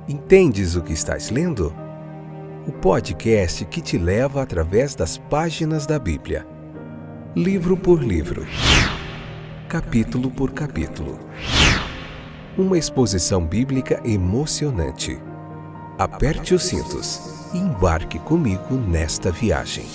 Entendes o que estás lendo? O podcast que te leva através das páginas da Bíblia, livro por livro, capítulo por capítulo. Uma exposição bíblica emocionante. Aperte os cintos e embarque comigo nesta viagem.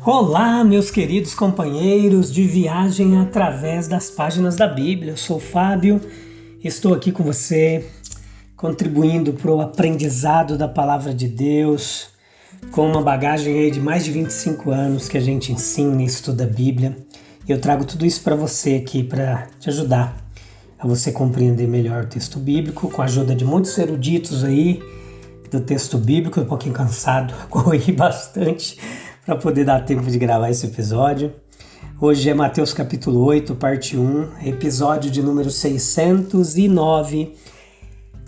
Olá, meus queridos companheiros de viagem através das páginas da Bíblia. Eu sou o Fábio, estou aqui com você, contribuindo para o aprendizado da Palavra de Deus, com uma bagagem aí de mais de 25 anos que a gente ensina e estuda a Bíblia. Eu trago tudo isso para você aqui para te ajudar a você compreender melhor o texto bíblico, com a ajuda de muitos eruditos aí do texto bíblico. Um pouquinho cansado, corri bastante para poder dar tempo de gravar esse episódio. Hoje é Mateus capítulo 8, parte 1, episódio de número 609.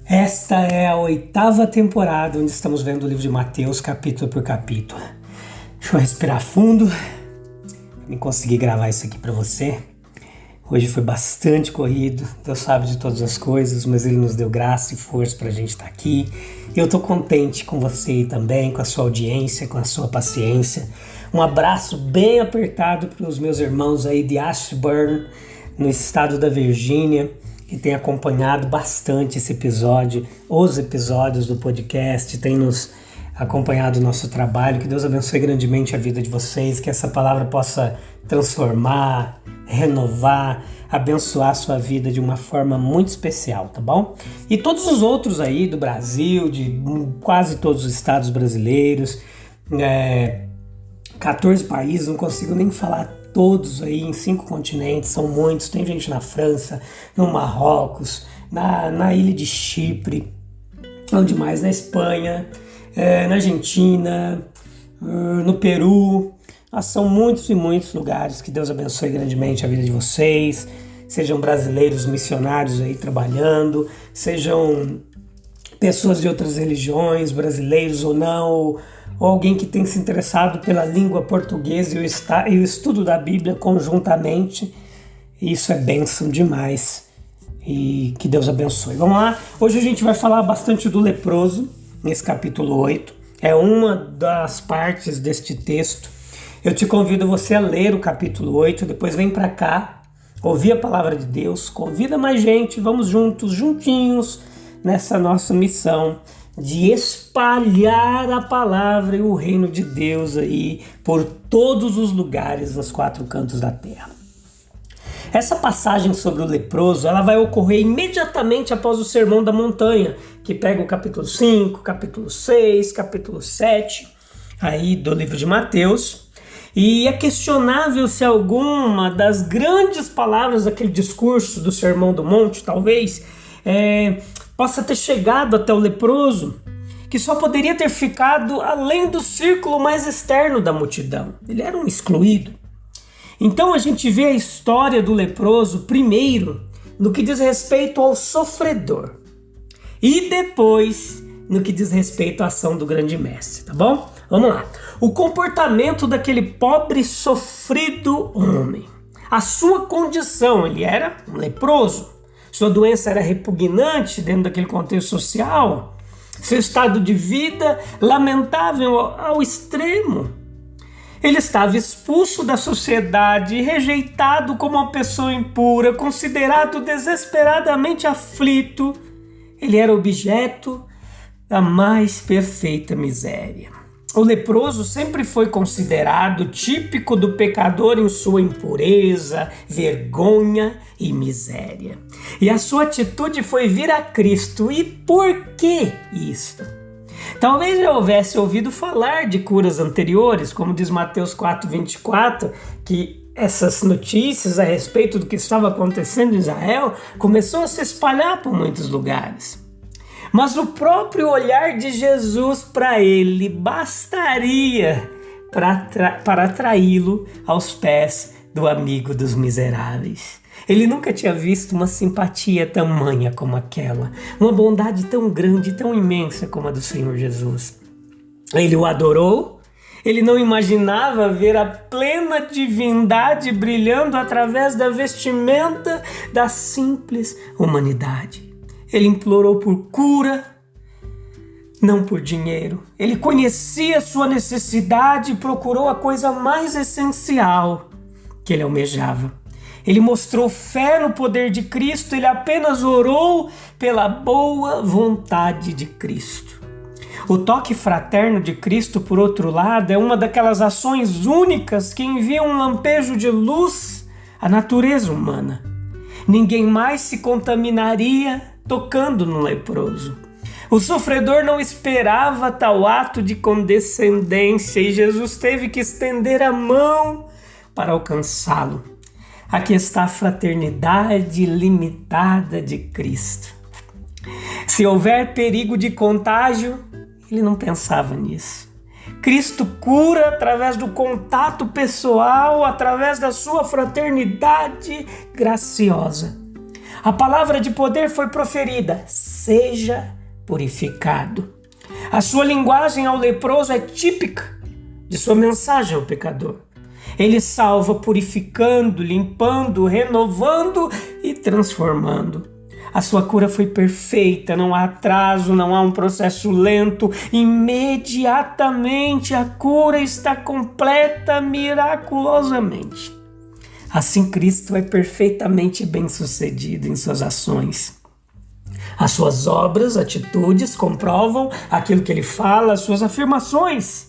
Esta é a 8ª temporada onde estamos vendo o livro de Mateus capítulo por capítulo. Deixa eu respirar fundo para me conseguir gravar isso aqui para você. Hoje foi bastante corrido, Deus sabe de todas as coisas, mas Ele nos deu graça e força para a gente estar aqui. Eu estou contente com você também, com a sua audiência, com a sua paciência. Um abraço bem apertado para os meus irmãos aí de Ashburn, no estado da Virgínia, que tem acompanhado bastante esse episódio, os episódios do podcast, tem nos acompanhado o nosso trabalho. Que Deus abençoe grandemente a vida de vocês, que essa palavra possa transformar, renovar, abençoar a sua vida de uma forma muito especial, tá bom? E todos os outros aí do Brasil, de quase todos os estados brasileiros, 14 países, não consigo nem falar todos aí, em 5 continentes, são muitos. Tem gente na França, no Marrocos, na ilha de Chipre, onde mais? Na Espanha, na Argentina, no Peru. São muitos e muitos lugares. Que Deus abençoe grandemente a vida de vocês. Sejam brasileiros missionários aí trabalhando, sejam pessoas de outras religiões, brasileiros ou não, ou alguém que tem se interessado pela língua portuguesa e o estudo da Bíblia conjuntamente. Isso é bênção demais. E que Deus abençoe. Vamos lá. Hoje a gente vai falar bastante do leproso, nesse capítulo 8. É uma das partes deste texto. Eu te convido você a ler o capítulo 8, depois vem para cá, ouvir a palavra de Deus, convida mais gente, vamos juntinhos, nessa nossa missão de espalhar a palavra e o reino de Deus aí por todos os lugares, nos 4 cantos da terra. Essa passagem sobre o leproso, ela vai ocorrer imediatamente após o Sermão da Montanha, que pega o capítulo 5, capítulo 6, capítulo 7, aí do livro de Mateus. E é questionável se alguma das grandes palavras daquele discurso do Sermão do Monte, talvez, possa ter chegado até o leproso, que só poderia ter ficado além do círculo mais externo da multidão. Ele era um excluído. Então a gente vê a história do leproso primeiro no que diz respeito ao sofredor e depois no que diz respeito à ação do grande mestre, tá bom? Vamos lá. O comportamento daquele pobre sofrido homem. A sua condição, ele era um leproso. Sua doença era repugnante dentro daquele contexto social. Seu estado de vida lamentável ao extremo. Ele estava expulso da sociedade, rejeitado como uma pessoa impura, considerado desesperadamente aflito. Ele era objeto da mais perfeita miséria. O leproso sempre foi considerado típico do pecador em sua impureza, vergonha e miséria. E a sua atitude foi vir a Cristo. E por que isto? Talvez já houvesse ouvido falar de curas anteriores, como diz Mateus 4:24, que essas notícias a respeito do que estava acontecendo em Israel começou a se espalhar por muitos lugares. Mas o próprio olhar de Jesus para ele bastaria para atraí-lo aos pés do amigo dos miseráveis. Ele nunca tinha visto uma simpatia tamanha como aquela, uma bondade tão grande, tão imensa como a do Senhor Jesus. Ele o adorou, ele não imaginava ver a plena divindade brilhando através da vestimenta da simples humanidade. Ele implorou por cura, não por dinheiro. Ele conhecia sua necessidade e procurou a coisa mais essencial que ele almejava. Ele mostrou fé no poder de Cristo, ele apenas orou pela boa vontade de Cristo. O toque fraterno de Cristo, por outro lado, é uma daquelas ações únicas que enviam um lampejo de luz à natureza humana. Ninguém mais se contaminaria tocando no leproso. O sofredor não esperava tal ato de condescendência e Jesus teve que estender a mão para alcançá-lo. Aqui está a fraternidade limitada de Cristo. Se houver perigo de contágio, ele não pensava nisso. Cristo cura através do contato pessoal, através da sua fraternidade graciosa. A palavra de poder foi proferida: seja purificado. A sua linguagem ao leproso é típica de sua mensagem ao pecador. Ele salva purificando, limpando, renovando e transformando. A sua cura foi perfeita, não há atraso, não há um processo lento. Imediatamente a cura está completa miraculosamente. Assim Cristo é perfeitamente bem-sucedido em suas ações. As suas obras, atitudes comprovam aquilo que ele fala, as suas afirmações.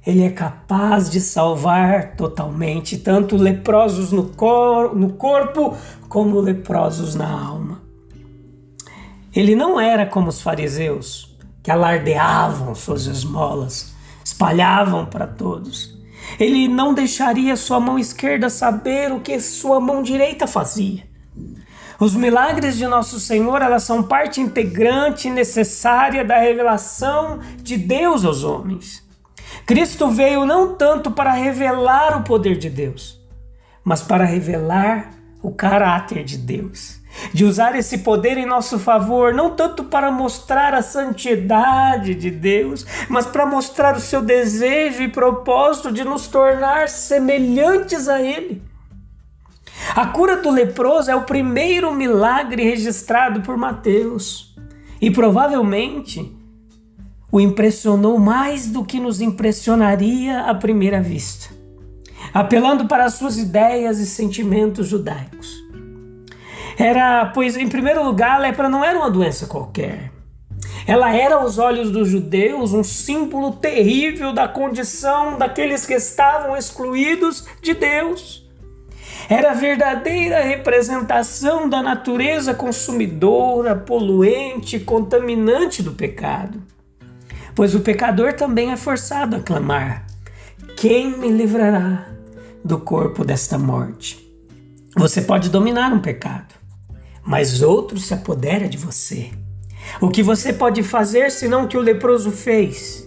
Ele é capaz de salvar totalmente, tanto leprosos no corpo como leprosos na alma. Ele não era como os fariseus, que alardeavam suas esmolas, espalhavam para todos. Ele não deixaria sua mão esquerda saber o que sua mão direita fazia. Os milagres de Nosso Senhor, elas são parte integrante e necessária da revelação de Deus aos homens. Cristo veio não tanto para revelar o poder de Deus, mas para revelar o caráter de Deus. De usar esse poder em nosso favor, não tanto para mostrar a santidade de Deus, mas para mostrar o seu desejo e propósito de nos tornar semelhantes a Ele. A cura do leproso é o primeiro milagre registrado por Mateus e provavelmente o impressionou mais do que nos impressionaria à primeira vista, apelando para as suas ideias e sentimentos judaicos. Pois, em primeiro lugar, a lepra não era uma doença qualquer. Ela era, aos olhos dos judeus, um símbolo terrível da condição daqueles que estavam excluídos de Deus. Era a verdadeira representação da natureza consumidora, poluente, contaminante do pecado. Pois o pecador também é forçado a clamar: quem me livrará do corpo desta morte? Você pode dominar um pecado, mas outro se apodera de você. O que você pode fazer senão o que o leproso fez?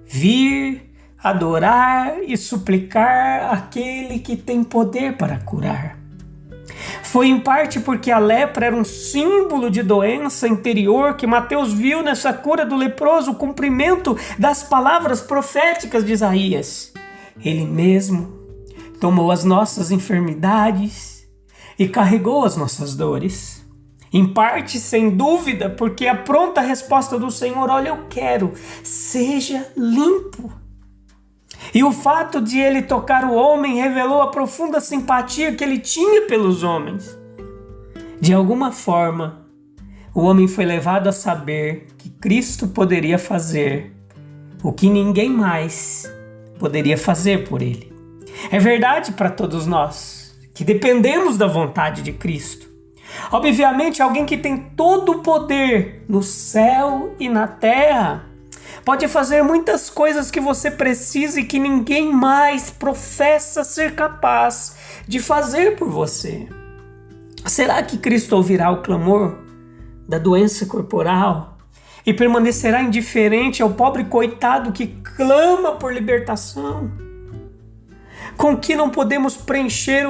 Vir, adorar e suplicar aquele que tem poder para curar. Foi em parte porque a lepra era um símbolo de doença interior que Mateus viu nessa cura do leproso o cumprimento das palavras proféticas de Isaías. Ele mesmo tomou as nossas enfermidades e carregou as nossas dores. Em parte, sem dúvida, porque a pronta resposta do Senhor: olha, eu quero, seja limpo. E o fato de ele tocar o homem revelou a profunda simpatia que ele tinha pelos homens. De alguma forma, o homem foi levado a saber que Cristo poderia fazer o que ninguém mais poderia fazer por ele. É verdade para todos nós que dependemos da vontade de Cristo. Obviamente, alguém que tem todo o poder no céu e na terra pode fazer muitas coisas que você precisa e que ninguém mais professa ser capaz de fazer por você. Será que Cristo ouvirá o clamor da doença corporal e permanecerá indiferente ao pobre coitado que clama por libertação? Com que não podemos preencher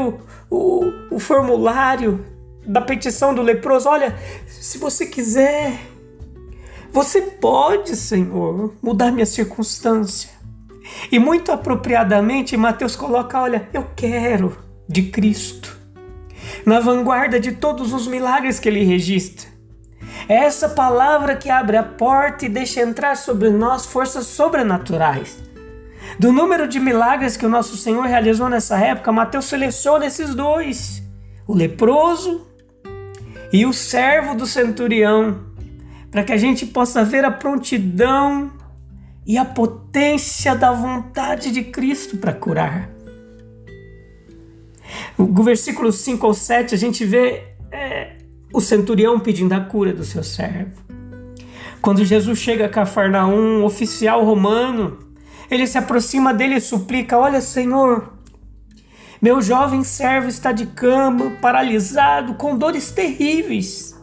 o formulário da petição do leproso. Olha, se você quiser, você pode, Senhor, mudar minha circunstância. E muito apropriadamente, Mateus coloca, olha, eu quero de Cristo, na vanguarda de todos os milagres que ele registra. É essa palavra que abre a porta e deixa entrar sobre nós forças sobrenaturais. Do número de milagres que o nosso Senhor realizou nessa época, Mateus seleciona esses dois, o leproso e o servo do centurião, para que a gente possa ver a prontidão e a potência da vontade de Cristo para curar. No versículo 5 ou 7 a gente vê o centurião pedindo a cura do seu servo. Quando Jesus chega a Cafarnaum, um oficial romano, ele se aproxima dele e suplica, olha, Senhor, meu jovem servo está de cama, paralisado, com dores terríveis.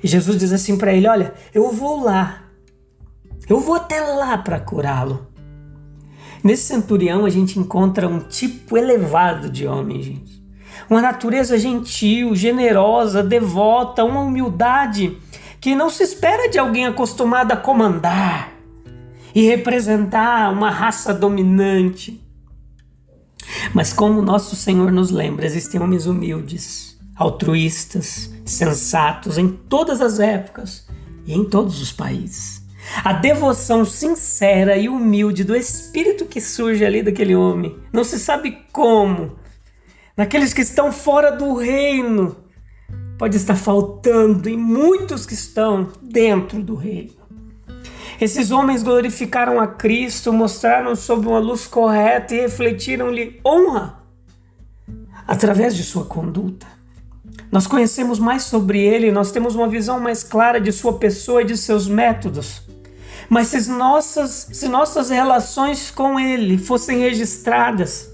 E Jesus diz assim para ele, olha, eu vou até lá para curá-lo. Nesse centurião a gente encontra um tipo elevado de homem, gente. Uma natureza gentil, generosa, devota, uma humildade que não se espera de alguém acostumado a comandar e representar uma raça dominante. Mas como nosso Senhor nos lembra, existem homens humildes, altruístas, sensatos em todas as épocas e em todos os países. A devoção sincera e humilde do espírito que surge ali daquele homem, não se sabe como, naqueles que estão fora do reino, pode estar faltando em muitos que estão dentro do reino. Esses homens glorificaram a Cristo, mostraram sob uma luz correta e refletiram-lhe honra através de sua conduta. Nós conhecemos mais sobre ele, nós temos uma visão mais clara de sua pessoa e de seus métodos. Mas se nossas relações com ele fossem registradas,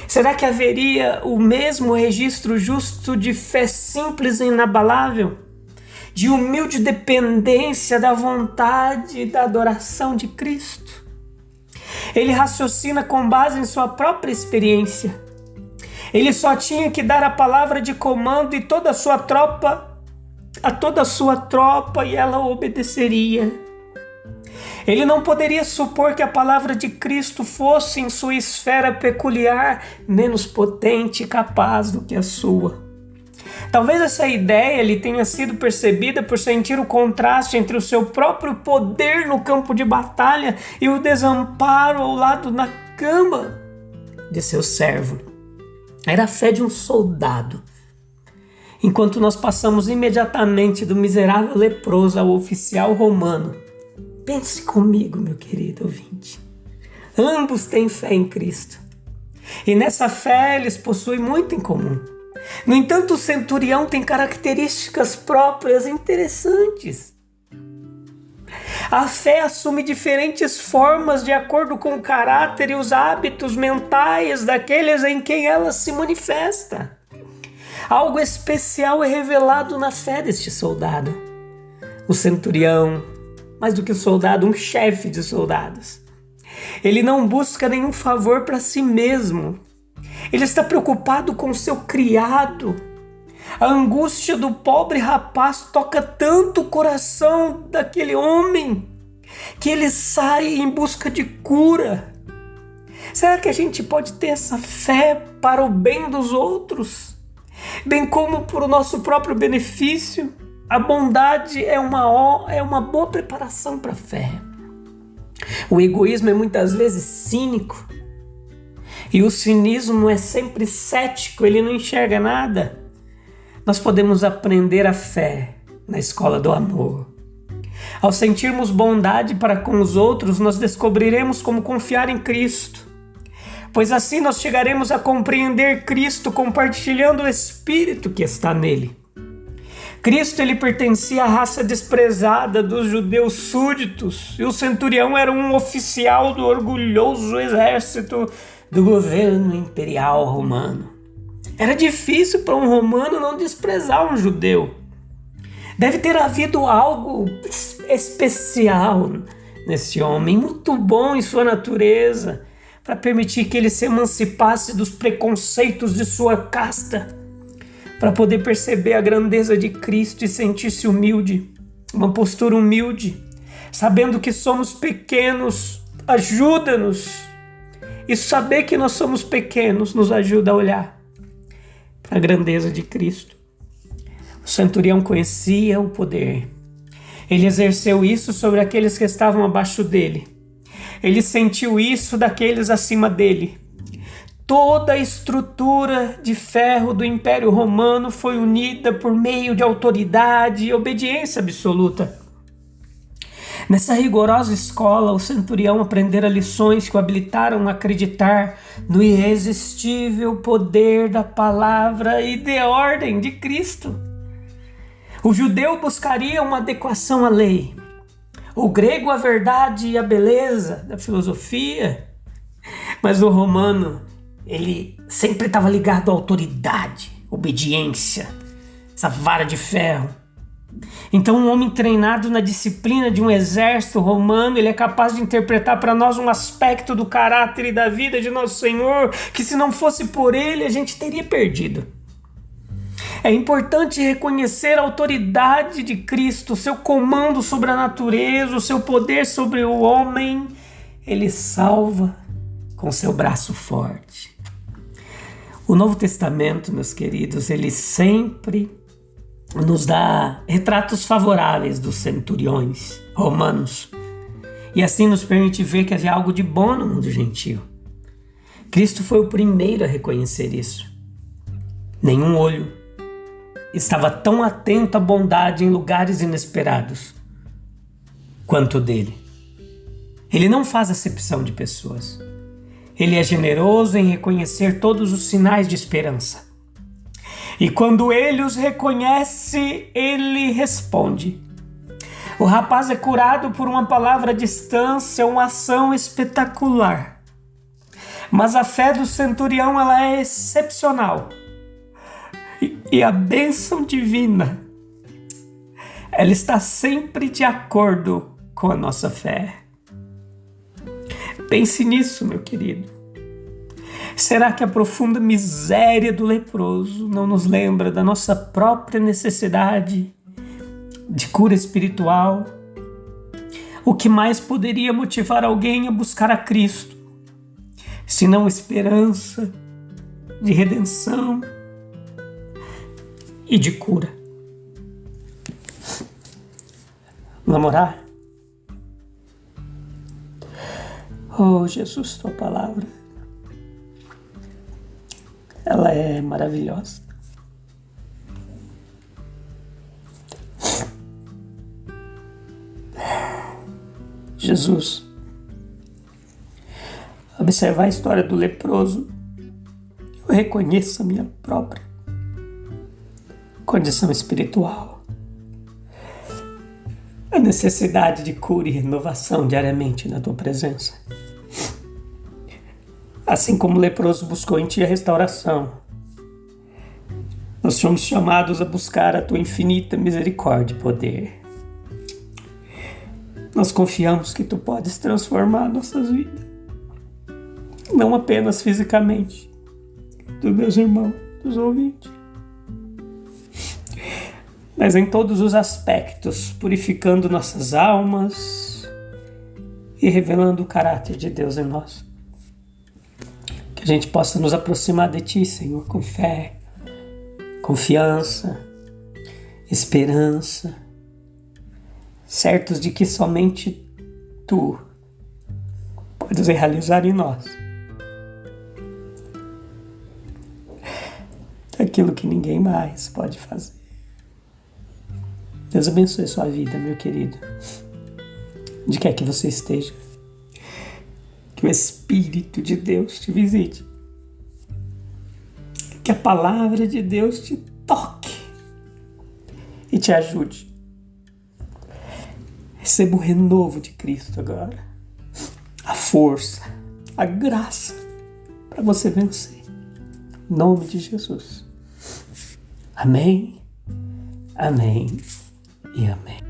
será que haveria o mesmo registro justo de fé simples e inabalável? De humilde dependência da vontade e da adoração de Cristo? Ele raciocina com base em sua própria experiência. Ele só tinha que dar a palavra de comando e toda a sua tropa e ela obedeceria. Ele não poderia supor que a palavra de Cristo fosse, em sua esfera peculiar, menos potente e capaz do que a sua. Talvez essa ideia lhe tenha sido percebida por sentir o contraste entre o seu próprio poder no campo de batalha e o desamparo ao lado da cama de seu servo. Era a fé de um soldado. Enquanto nós passamos imediatamente do miserável leproso ao oficial romano, pense comigo, meu querido ouvinte. Ambos têm fé em Cristo. E nessa fé eles possuem muito em comum. No entanto, o centurião tem características próprias interessantes. A fé assume diferentes formas de acordo com o caráter e os hábitos mentais daqueles em quem ela se manifesta. Algo especial é revelado na fé deste soldado. O centurião, mais do que o soldado, um chefe de soldados. Ele não busca nenhum favor para si mesmo. Ele está preocupado com seu criado. A angústia do pobre rapaz toca tanto o coração daquele homem que ele sai em busca de cura. Será que a gente pode ter essa fé para o bem dos outros, bem como para o nosso próprio benefício? A bondade é uma boa preparação para a fé. O egoísmo é muitas vezes cínico. E o cinismo é sempre cético, ele não enxerga nada. Nós podemos aprender a fé na escola do amor. Ao sentirmos bondade para com os outros, nós descobriremos como confiar em Cristo. Pois assim nós chegaremos a compreender Cristo compartilhando o Espírito que está nele. Cristo, ele pertencia à raça desprezada dos judeus súditos, e o centurião era um oficial do orgulhoso exército do governo imperial romano. Era difícil para um romano não desprezar um judeu. Deve ter havido algo especial nesse homem, muito bom em sua natureza, para permitir que ele se emancipasse dos preconceitos de sua casta, para poder perceber a grandeza de Cristo e sentir-se humilde, uma postura humilde, sabendo que somos pequenos. Ajuda-nos. E saber que nós somos pequenos nos ajuda a olhar para a grandeza de Cristo. O centurião conhecia o poder. Ele exerceu isso sobre aqueles que estavam abaixo dele. Ele sentiu isso daqueles acima dele. Toda a estrutura de ferro do Império Romano foi unida por meio de autoridade e obediência absoluta. Nessa rigorosa escola, o centurião aprendera lições que o habilitaram a acreditar no irresistível poder da palavra e de ordem de Cristo. O judeu buscaria uma adequação à lei, o grego a verdade e a beleza da filosofia, mas o romano, ele sempre estava ligado à autoridade, obediência, essa vara de ferro. Então um homem treinado na disciplina de um exército romano, ele é capaz de interpretar para nós um aspecto do caráter e da vida de nosso Senhor, que se não fosse por ele, a gente teria perdido. É importante reconhecer a autoridade de Cristo, o seu comando sobre a natureza, o seu poder sobre o homem. Ele salva com seu braço forte. O Novo Testamento, meus queridos, ele sempre nos dá retratos favoráveis dos centuriões romanos. E assim nos permite ver que havia algo de bom no mundo gentio. Cristo foi o primeiro a reconhecer isso. Nenhum olho estava tão atento à bondade em lugares inesperados quanto o dele. Ele não faz acepção de pessoas. Ele é generoso em reconhecer todos os sinais de esperança. E quando ele os reconhece, ele responde. O rapaz é curado por uma palavra à distância, uma ação espetacular. Mas a fé do centurião, ela é excepcional. E a bênção divina, ela está sempre de acordo com a nossa fé. Pense nisso, meu querido. Será que a profunda miséria do leproso não nos lembra da nossa própria necessidade de cura espiritual? O que mais poderia motivar alguém a buscar a Cristo, senão esperança de redenção e de cura? Vamos orar? Oh, Jesus, tua palavra, ela é maravilhosa. Jesus, observar a história do leproso, eu reconheço a minha própria condição espiritual, a necessidade de cura e renovação diariamente na tua presença. Assim como o leproso buscou em ti a restauração, nós somos chamados a buscar a tua infinita misericórdia e poder. Nós confiamos que tu podes transformar nossas vidas, não apenas fisicamente, dos meus irmãos, dos ouvintes, mas em todos os aspectos, purificando nossas almas e revelando o caráter de Deus em nós. Que a gente possa nos aproximar de ti, Senhor, com fé, confiança, esperança, certos de que somente tu podes realizar em nós aquilo que ninguém mais pode fazer. Deus abençoe sua vida, meu querido, onde quer que você esteja. Que o Espírito de Deus te visite. Que a palavra de Deus te toque e te ajude. Receba o renovo de Cristo agora. A força, a graça para você vencer. Em nome de Jesus. Amém, amém e amém.